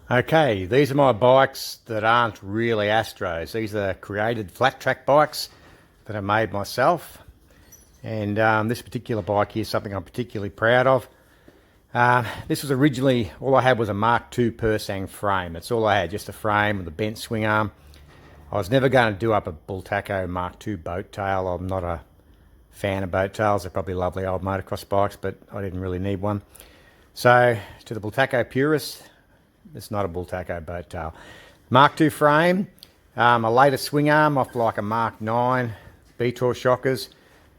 Okay, these are my bikes that aren't really Astros. These are created flat track bikes that I made myself. And this particular bike here is something I'm particularly proud of. This was originally, all I had was a Mark II Pursang frame. That's all I had, just a frame with a bent swing arm. I was never going to do up a Bultaco Mark II boat tail. I'm not a fan of boat tails. They're probably lovely old motocross bikes, but I didn't really need one. So, to the Bultaco purists, it's not a Bultaco boat tail. Mark II frame, a later swing arm off like a Mark IX, Beator shockers.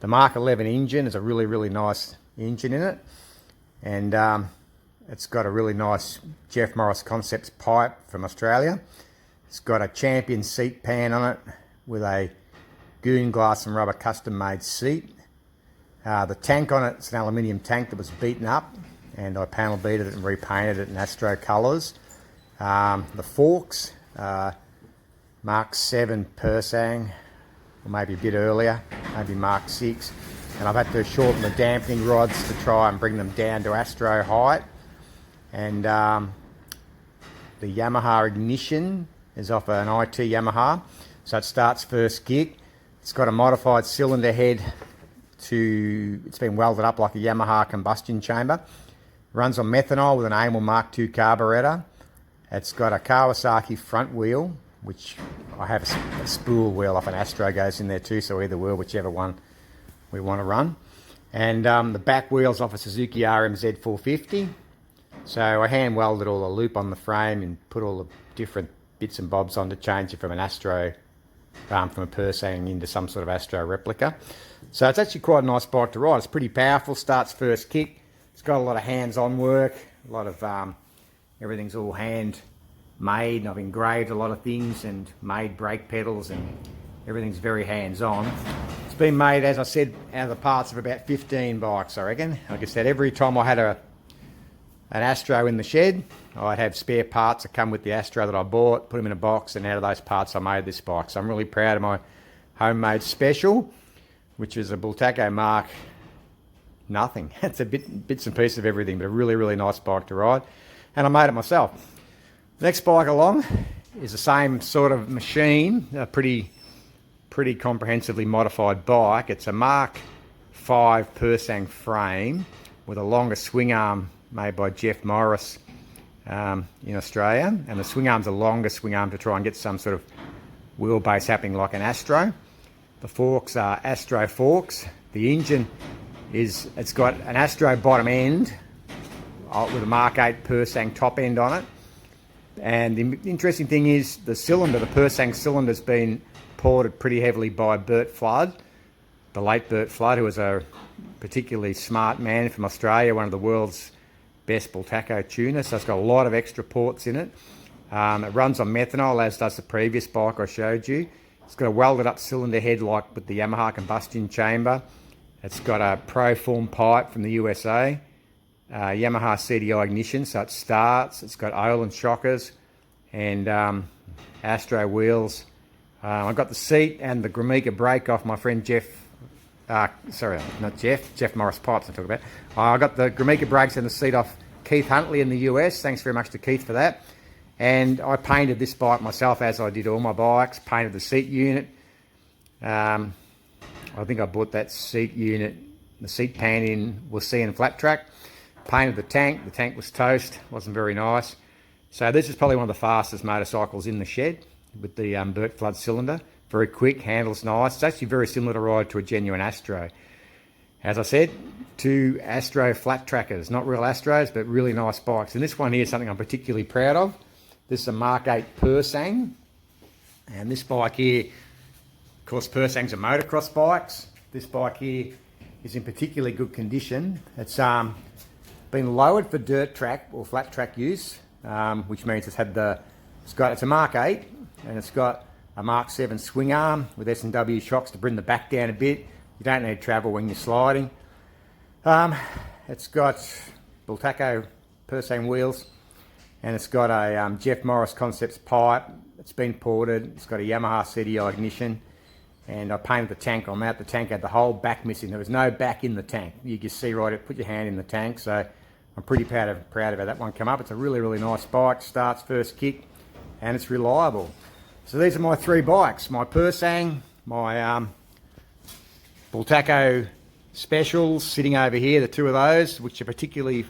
The Mark 11 engine is a really nice engine in it. And it's got a really nice Jeff Morris Concepts pipe from Australia. It's got a Champion seat pan on it with a goon glass and rubber custom made seat. The tank on it's an aluminium tank that was beaten up, and I panel beaded it and repainted it in Astro colours. The forks, Mark 7 Pursang, or maybe a bit earlier, maybe Mark 6. And I've had to shorten the dampening rods to try and bring them down to Astro height. And the Yamaha ignition is off an IT Yamaha, so it starts first kick. It's got a modified cylinder head it's been welded up like a Yamaha combustion chamber. Runs on methanol with an Amel Mark II carburetor. It's got a Kawasaki front wheel, which I have a spool wheel off an Astro goes in there too, so either wheel, whichever one we want to run. And the back wheel's off a Suzuki RMZ 450. So I hand welded all the loop on the frame and put all the different bits and bobs on to change it from an Astro, from a Pursang into some sort of Astro replica. So it's actually quite a nice bike to ride. It's pretty powerful, starts first kick. It's got a lot of hands-on work, a lot of, everything's all hand made, and I've engraved a lot of things and made brake pedals, and everything's very hands-on. It's been made, as I said, out of the parts of about 15 bikes, I reckon. Like I said, every time I had an Astro in the shed, I'd have spare parts that come with the Astro that I bought, put them in a box, and out of those parts I made this bike. So I'm really proud of my homemade special, which is a Bultaco Mark nothing. It's a bits and pieces of everything, but a really nice bike to ride. And I made it myself. The next bike along is the same sort of machine, a pretty comprehensively modified bike. It's a Mark V Pursang frame with a longer swing arm made by Jeff Morris in Australia, and the swing arm's a longer swing arm to try and get some sort of wheelbase happening like an Astro. The forks are Astro forks. The engine it's got an Astro bottom end with a Mark 8 Pursang top end on it. And the interesting thing is the cylinder, the Pursang cylinder's been ported pretty heavily by Bert Flood, the late Bert Flood, who was a particularly smart man from Australia, one of the world's best Bultaco tuners. So it's got a lot of extra ports in it. It runs on methanol, as does the previous bike I showed you. It's got a welded up cylinder head like with the Yamaha combustion chamber. It's got a Proform pipe from the USA. Yamaha CDI ignition, so it starts. It's got Olin shockers and Astro wheels. I got the seat and the Gramica brake off my friend Jeff. Jeff Morris pipes I'm talking about. I got the Gramica brakes and the seat off Keith Huntley in the US. Thanks very much to Keith for that. And I painted this bike myself, as I did all my bikes. Painted the seat unit. I think I bought that seat unit, the seat pan in Flattrack. Painted the tank. The tank was toast. Wasn't very nice. So this is probably one of the fastest motorcycles in the shed with the Bert Flood cylinder. Very quick, handles nice. It's actually very similar to ride to a genuine Astro. As I said, two Astro flat trackers. Not real Astros, but really nice bikes. And this one here is something I'm particularly proud of. This is a Mark 8 Pursang. And this bike here, of course, Pursangs are motocross bikes. This bike here is in particularly good condition. It's been lowered for dirt track or flat track use, which means it's a Mark 8 and it's got a Mark 7 swing arm with S&W shocks to bring the back down a bit. You don't need travel when you're sliding. It's got Bultaco Pursang wheels, and it's got a Jeff Morris Concepts pipe. It's been ported. It's got a Yamaha CDI ignition, and I painted the tank on that. The tank had the whole back missing. There was no back in the tank. You can see right, put your hand in the tank. So I'm pretty proud of how that one come up. It's a really, really nice bike, starts first kick, and it's reliable. So these are my 3 bikes, my Pursang, my Bultaco Specials sitting over here, the 2 of those, which are particularly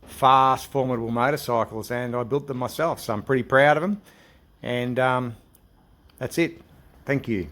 fast, formidable motorcycles, and I built them myself, so I'm pretty proud of them. And that's it. Thank you.